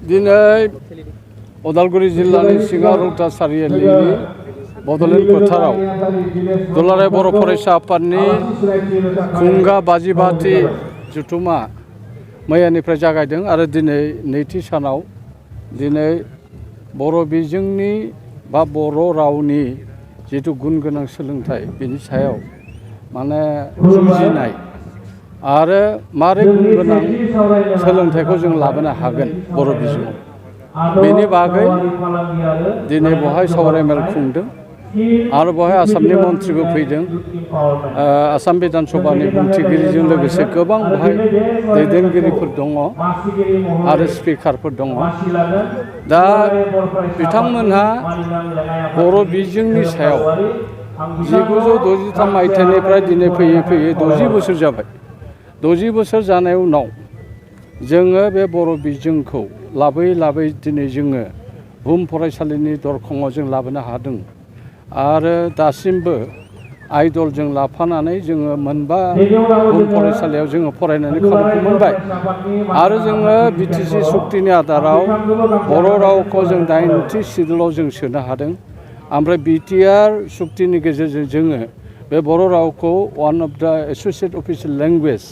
दिनै उदालगुरि जिल्लानि सिङारौता सारियालिनि बड'लेण्ड फोथाराव दुलाराय बर' फरायसा आफादनि खुंगा बाजिबाथि जथुमा मैयानिफ्राय जागायदों आरो दिनै नैथि सानाव दिनै बर' बिजोंनि बा बर' रावनि जिथु गुन गोनां सोलोंथाइ बेनि सायाव माने जुजिनाय आरो मारै गुन गोनां सोलोंथाइखौ जों लाबोनो हागोन बर' बिजोङाव बेनि बागै दिनै बहाय सावरायमेल खुंदों आरो बहाय आसामनि मन्थ्रिबो फैदों आसाम बिधान सभानि बुंथिगिरिजों लोगोसे गोबां बहाय दैदेनगिरिफोर दङ आरो स्पिकारफोर दङ दा बिथांमोनहा बर' बिजोंनि सायाव 1963 मायथाइनिफ्राय दिनै फैयै फैयै 60 बोसोर जाबाय 60 बोसोर जानाय उनाव जोङो बे बर' बिजोंखौ लाबोयै दिनै जोङो बुहुम फरायसालिनि दरखङाव जों लाबोनो हादों आरो दासिमबो आइदलजों लाफानानै जोङो मोनबा बुहुम फरायसालियाव जोङो फरायनायनि खाबुखौ मोनबाय आरो जोङो बिटिसि सुक्तिनि आधाराव बर' रावखौ जों 90 सिडुलाव जों सोनो हादों ओमफ्राय बिटिआर सुक्तिनि गेजेरजों जोङो बे बर' रावखौ one of the associate official language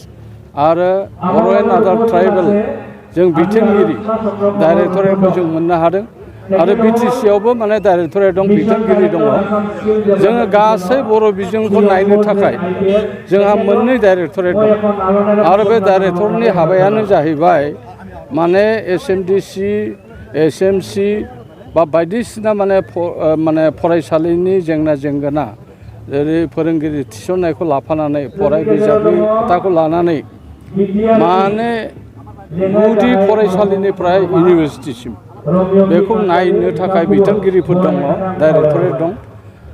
आरो बर' एन्ड आदार ट्राइबेल जों बिथोनगिरि डाइरेक्टरेटखौ जों मोननो हादों आरो बिटिसियावबो माने डाइरेक्टरेट दं बिथोनगिरि दङ जोङो गासै बर' बिजोंखौ नायनो थाखाय जोंहा मोननै डाइरेक्टरेट दं आरो बे डाइरेक्टरनि हाबायानो जाहैबाय माने एसएमडिसि एसएमसि बा बायदिसिना माने फरायसालिनि जेंना जेंगोना जेरै फोरोंगिरि थिसननायखौ लाफानानै फराय बिजाबनि खोथाखौ लानानै माने गुदि फरायसालिनिफ्राय इउनिभारसिटिसिम बेखौ नायनो थाखाय बिथोनगिरिफोर दङ डाइरेक्टरेट दं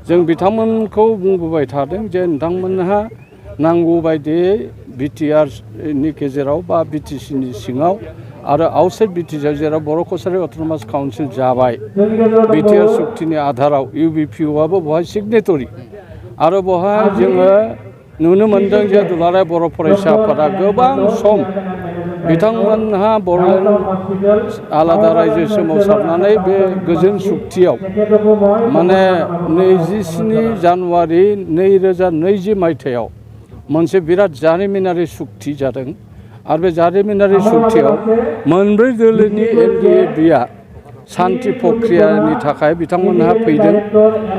जों बिथांमोनखौ बुंबोबाय थादों जे नोंथांमोनहा नांगौ बायदियै बिटिआरनि गेजेराव बा बिटिसिनि सिङाव आरो आउटसाइड बिटिसिआव जेराव बर' कसारि अट'नमास काउन्सिल जाबाय बिटिआर सुक्तिनि आधाराव इउबिपिअआबो बहाय सिगनेटरि आरो बहाय जोङो नुनो मोनदों जे दुलाराय बर' फरायसा आफादा गोबां सम बिथांमोनहा बड'लेण्ड आलादा रायजो सोमावसारनानै बे गोजोन सुक्तियाव माने 27 जानुवारि 2020 मायथाइयाव मोनसे बिराद जारिमिनारि सुक्ति जादों आरो बे जारिमिनारि सुक्तियाव मोनब्रै दोलोनि एनडिएबिआ शान्ति प्रक्रियानि थाखाय बिथांमोनहा फैदों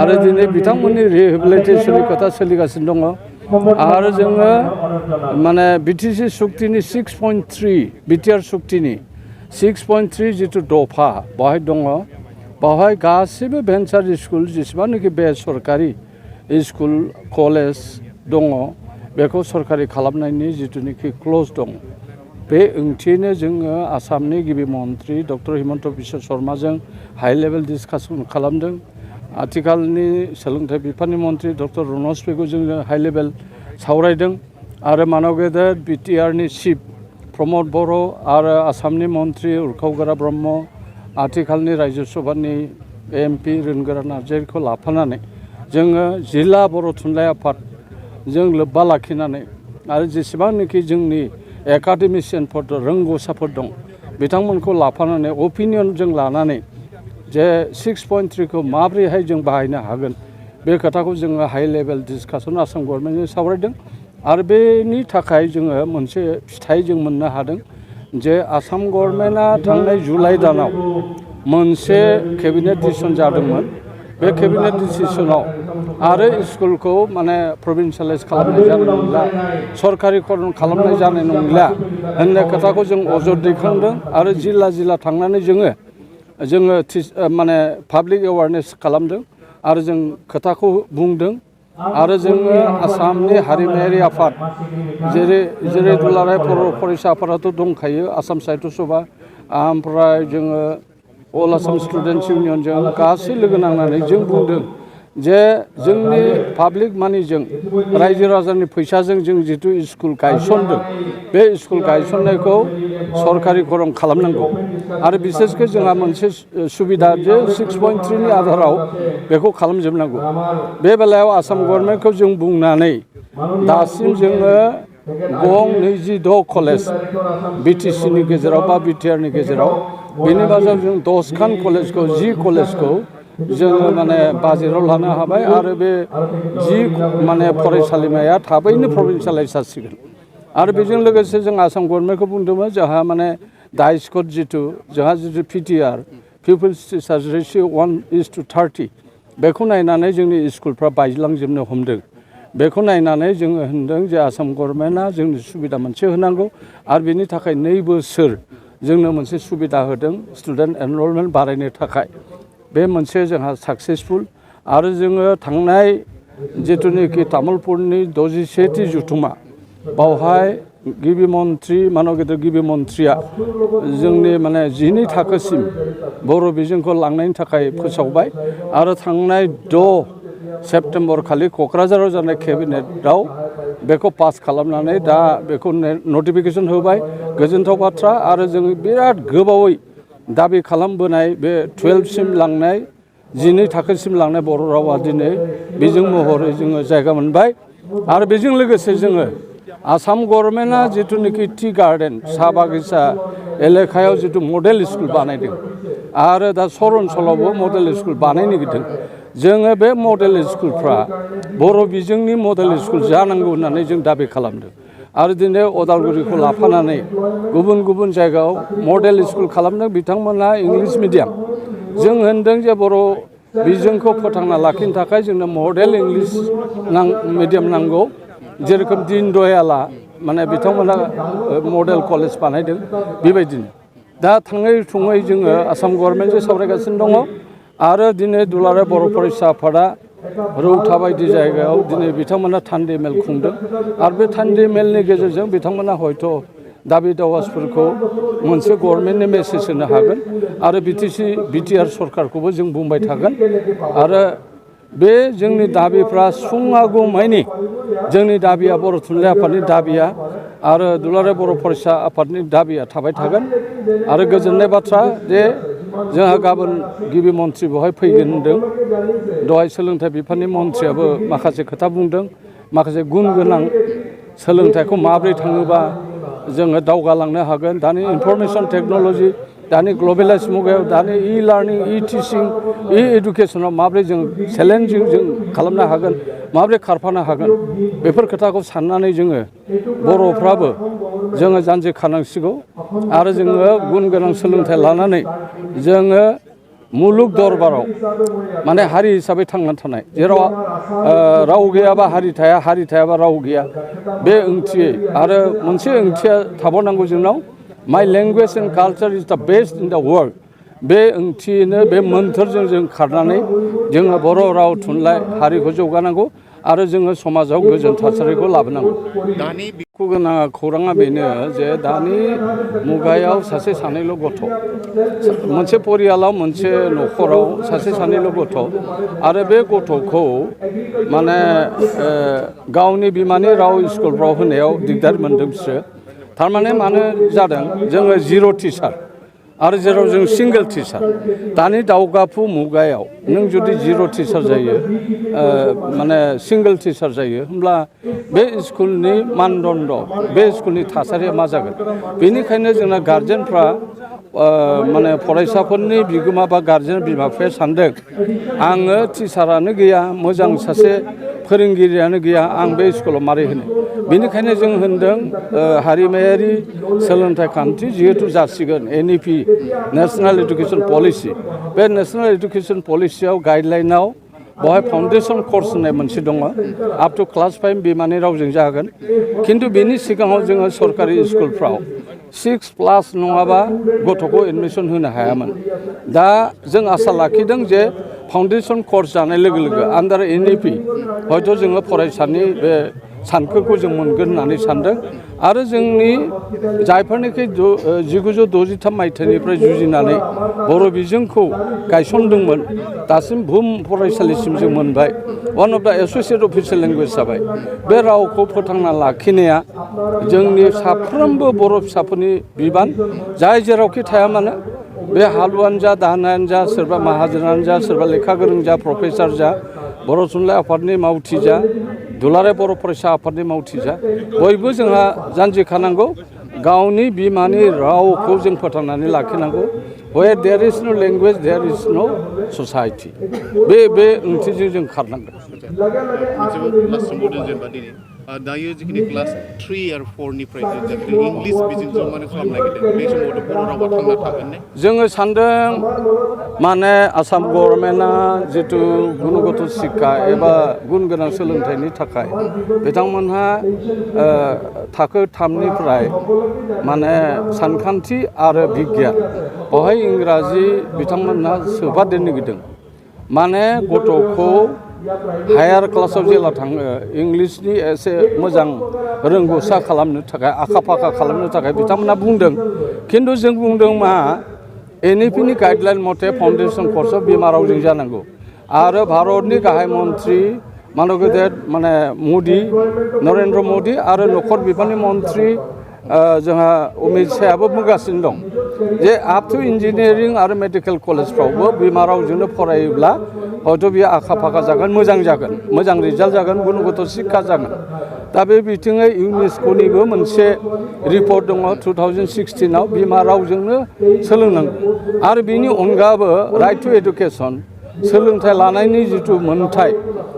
आरो दिनै बिथांमोननि रिहेबिलिटेसननि खोथा सोलिगासिनो दङ आरो जोङो माने बिटिसि सुक्तिनि 6.3 बिटिआर सुक्तिनि 6.3 जिथु दफा बाहाय दङ बावहाय गासैबो भेन्सार स्कुल जेसेबांनाखि बे सरकारि स्कुल कलेज दङ बेखौ सरकारि खालामनायनि जिथुनाखि क्लज दं बे ओंथियैनो जोङो आसामनि गिबि मन्थ्रि डक्टर हिमन्त बिश्व शर्माजों हाइ लेभेल डिसकासन खालामदों आथिखालनि सोलोंथाइ बिफाननि मन्थ्रि डक्टर रनज पेगु जोङो हाइ लेभेल सावरायदों आरो मानव गेदेर बिटिआरनि चिफ प्रमद बर' आरो आसामनि मन्थ्रि उरखाव ब्रह्म आथिखालनि रायजो सभानि एमपि रोनगोरा नार्जारिखौ लाफानानै जोङो जिल्ला बर' थुनलाइ आफादजों लोब्बा लाखिनानै आरो जेसेबांनाखि जोंनि एकाडेमिसियानफोर रोंगौसाफोर दं बिथांमोनखौ लाफानानै अपिनियन जों लानानै जे 6.3खौ माब्रैहाय जों बाहायनो हागोन बे खोथाखौ जोङो हाइ लेभेल डिसकासन आसाम गभर्नमेन्टजों सावरायदों आरो बेनि थाखाय जोङो मोनसे फिथाइ जों मोननो हादों जे आसाम गभर्नमेन्टआ थांनाय जुलाइ दानाव मोनसे केबिनेट डिसिसन जादोंमोन बे केबिनेट डिसिसनाव आरो स्कुलखौ माने प्रभिन्सियेलाइज खालामनाय जानाय नंला सरकारिकरन खालामनाय जानाय नंला होननाय खोथाखौ जों अजद दैखांदों आरो जिल्ला थांनानै जोङो माने पाब्लिक एवारनेस खालामदों आरो जों खोथाखौ बुंदों आरो जोङो आसामनि हारिमायारि आफाद जेरै दुलाराय बर' फरायसा आफादाथ' दंखायो आसाम साहित्य सभा ओमफ्राय जोङो अल आसाम स्टुडेन्टस इउनियनजों गासै लोगो नांनानै जों बुंदों जे जोंनि पाब्लिक मानिजों रायजो राजानि फैसाजों जों जिथु स्कुल गायसनदों बे स्कुल गायसननायखौ सरकारिकरन खालामनांगौ आरो बिसेसकै जोंहा मोनसे सुबिदा जे 6.3नि आधाराव बेखौ खालामजोबनांगौ बे बेलायाव आसाम गभर्नमेन्टखौ जों बुंनानै दासिम जोङो गं 26 कलेज बिटिसिनि गेजेराव बा बिटिआरनि गेजेराव बेनि बाजाव जों 10खान कलेजखौ 10 कलेजखौ जोङो माने बाजेटआव लानो हाबाय आरो बे 10 माने फरायसालिमाया थाबैनो प्रभिन्सियेलाइज जासिगोन आरो बेजों लोगोसे जों आसाम गभर्नमेन्टखौ बुंदोंमोन जोंहा माने दाइस्कट जिथु जोंहा जिथु पिटिआर पिपल्स टिचार्स रेशियो 1:30 बेखौ नायनानै जोंनि स्कुलफ्रा बायलांजोबनो हमदों बेखौ नायनानै जोङो होनदों जे आसाम गभर्नमेन्टआ जोंनो सुबिदा मोनसे होनांगौ आरो बेनि थाखाय 2 बोसोर जोंनो मोनसे सुबिदा होदों स्टुडेन्ट एनरलमेन्ट बारायनो थाखाय बे मोनसे जोंहा साक्सेसफुल आरो जोङो थांनाय जिथुनिखि तामुलपुरनि 61थि जथुमा बावहाय गिबि मन्थ्रि मानब गेदेर गिबि मन्थ्रिया जोंनि माने 12 थाखोसिम बर' बिजोंखौ लांनायनि थाखाय फोसावबाय आरो थांनाय 6 सेप्तेम्बर खालि क'क्राझाराव जानाय केबिनेटआव बेखौ पास खालामनानै दा बेखौ नटिफिकेसन होबाय गोजोनथाव बाथ्रा आरो जों बिराद गोबावै दाबि खालामबोनाय बे 12सिम लांनाय 12 थाखोसिम लांनाय बर' रावा दिनै बिजों महरै जोङो जायगा मोनबाय आरो बेजों लोगोसे जोङो आसाम गभर्नमेन्टआ जिथुनिखि टि गार्डेन साहा बागिचा एलेकायाव जिथु मडेल स्कुल बानायदों आरो दा सर ओनसोलावबो मडेल स्कुल बानायनो नागिरदों जोङो बे मडेल स्कुलफ्रा बर' बिजोंनि मडेल स्कुल जानांगौ होननानै जों दाबि खालामदों आरो दिनै अदालगुरिखौ लाफानानै गुबुन गुबुन जायगायाव मडेल स्कुल खालामदों बिथांमोनहा इंलिश मिडियाम जों होनदों जे बर' बिजोंखौ फोथांना लाखिनो थाखाय जोंनो मडेल इंलिश मिडियाम नांगौ जेरोखोम दीन दयाला माने बिथांमोना मडेल कलेज बानायदों बेबायदिनो दा थाङै थुङै जोङो आसाम गभर्नमेन्टजों सावरायगासिनो दङ आरो दिनै दुलाराय बर' फरायसा आफादा रौता बायदि जायगायाव दिनै बिथांमोना थान्दै मेल खुंदों आरो बे थान्दै मेलनि गेजेरजों बिथांमोना हयथ' दाबि दावासफोरखौ मोनसे गभर्नमेन्टनि मेसेज होनो हागोन आरो बिटिआर सरकारखौबो जों बुंबाय थागोन आरो बे जोंनि दाबिफ्रा सुङागौमानि जोंनि दाबिया बर' थुनलाइ आफादनि दाबिया आरो दुलाराय बर' फरायसा आफादनि दाबिया थाबाय थागोन आरो गोजोननाय बाथ्रा जे जोंहा गाबोन गिबि मन्थ्रि बेवहाय फैगोन होनदों दहाय सोलोंथाइ बिफाननि मन्थ्रियाबो माखासे खोथा बुंदों माखासे गुन गोनां सोलोंथाइखौ माबोरै थाङोबा जोङो दावगालांनो हागोन दानि इनफरमेसन टेक्न'लजि दानि ग्लबेलाइज मुगायाव दानि लार्निं टिचिं एडुकेसनाव माबोरै जों चेलेन्जिं जों खालामनो हागोन माबोरै खारफानो हागोन बेफोर खोथाखौ साननानै जोङो बर'फ्राबो जोङो जानजि खानांसिगौ आरो जोङो गुन गोनां सोलोंथाइ लानानै जोङो मुलुग दरबाराव माने हारि हिसाबै थांनानै थानाय जेराव राव गैयाबा हारि थाया हारि थायाबा राव गैया बे ओंथियै आरो मोनसे ओंथिया थाबावनांगौ जोंनाव माइ लेंगुवेज एन्ड कालचार इज द बेस्ट इन द वर्ल्ड बे ओंथियैनो बे मोन्थोरजों जों खारनानै जोङो बर' राव थुनलाइ हारिखौ जौगानांगौ आरो जोङो समाजाव गोजोन थासारिखौ लाबोनांगौ दानि दुखु गोनां खौराङा बेनो जे दानि मुगायाव सासे सानैल' गथ' मोनसे परियालाव मोनसे न'खराव सासे सानैल' गथ' आरो बे गथ'खौ माने गावनि बिमानि राव स्कुलफ्राव होनायाव दिगदार मोनदों बिसोरो थारमाने मानो जादों जोङो जिर' टिचार आरो जेराव जों सिंगेल टिचार दानि दावगाफु मुगायाव नों जुदि जिर' टिचार जायो माने सिंगेल टिचार जायो होमब्ला बे स्कुलनि मानदण्ड बे स्कुलनि थासारिया मा जागोन बेनिखायनो जोंना गार्जेनफ्रा माने फरायसाफोरनि बिगोमा बा गार्जेन बिमा बिफाया सानदों आङो टिचारानो गैया मोजां सासे फोरोंगिरियानो गैया आं बे स्कुलाव मारै होनो बेनिखायनो जों होनदों हारिमायारि सोलोंथाइ खान्थि जिहेतु जासिगोन NEP नेशनेल इडुकेसन पलिसि बे नेशनेल इडुकेसन पलिसियाव गाइडलाइनाव बेवहाय फाउन्डेसन कर्स होननाय मोनसे दङ आप टु क्लास 5 बिमानि रावजों जागोन खिन्थु बेनि सिगाङाव जोङो सरकारि स्कुलफ्राव 6+ नङाबा गथ'खौ एडमिसन होनो हायामोन दा जों आसा लाखिदों जे फाउन्डेसन कर्स जानाय लोगो लोगो आन्डार NEP हयथ' जोङो फरायसानि बे सानखोखौ जों मोनगोन होननानै सानदों आरो जोंनि जायफोरनिखि 1963 मायथाइनिफ्राय जुजिनानै बर' बिजोंखौ गायसनदोंमोन दासिम बुहुम फरायसालिसिम जों मोनबाय one of the associate official language जाबाय बे रावखौ फोथांना लाखिनाया जोंनि साफ्रोमबो बर' फिसाफोरनि बिबान जाय जेरावखि थाया मानो बे हालुवानो जा दाहोनायानो जा सोरबा माहाजोनानो जा सोरबा लेखा गोरों जा प्रफेसार जा बर' थुनलाइ आफादनि मावथि जा दुलाराय बर' फरायसा आफादनि मावथि जा बयबो जोंहा जानजि खानांगौ गावनि बिमानि रावखौ जों फोथांनानै लाखिनांगौ where there is no language there is no society बे ओंथिजों जों खारनांगोन दायो जिखिनि क्लास 3 आरो 4 निफ्राय जिखिनि इंलिश बिजोंजों माने खालामनो नागिरदों बे समावथ' बर' रावा थांना थागोन ने जोङो सानदों माने आसाम गभर्नमेन्टआ जितु गुणगत शिक्षा एबा गुन गोनां सोलोंथाइनि थाखाय बिथांमोनहा थाखो 3निफ्राय माने सानखान्थि आरो बिगियान बेवहाय इंराजि बिथांमोनहा सोफादेरनो नागिरदों माने गथ'खौ हायार क्लासाव जेला थाङो इंलिशनि एसे मोजां रोंगौसा खालामनो थाखाय आखा फाखा खालामनो थाखाय बिथांमोनहा बुंदों खिन्थु जों बुंदों मा एनइपिनि गाइडलाइन मथे फाउन्डेसन कर्सआव बिमा रावजों जानांगौ आरो भारतनि गाहाय मन्त्रि मानगदेव माने मदि नरेन्द्र मदि आरो नखर बिफाननि मन्त्रि जोंहा अमित शाहआबो बुंगासिनो दं जे आप टु इन्जिनियारिं आरो मेडिकेल कलेजफ्रावबो बिमा रावजोंनो फरायोब्ला हयथ' बियो आखा फाखा जागोन मोजां रिजाल्ट जागोन गुणगत शिक्षा जागोन दा बे बिथिङै इउनेस्क'निबो मोनसे रिपर्ट दङ 2016आव बिमा रावजोंनो सोलोंनांगौ आरो बिनि अनगाबो राइट टु एडुकेसन सोलोंथाइ लानायनि जिथु मोन्थाय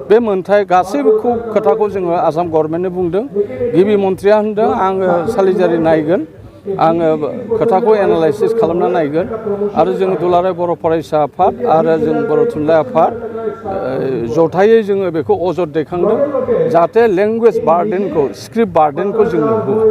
बे मोन्थाय गासैबो खोथाखौ जोङो आसाम गभर्नमेन्टनो बुंदों गिबि मन्थ्रिया होनदों आङो सालिजारि नायगोन आङो खोथाखौ एनालाइसिस खालामना नायगोन आरो जों दुलाराय बर' फरायसा आफाद आरो जों बर' थुनलाइ आफाद जथायै जोङो बेखौ अजद दैखांदों जाहाथे लेंगुवेज बार्डेनखौ स्क्रिप्ट बार्डेनखौ जों नुहोआ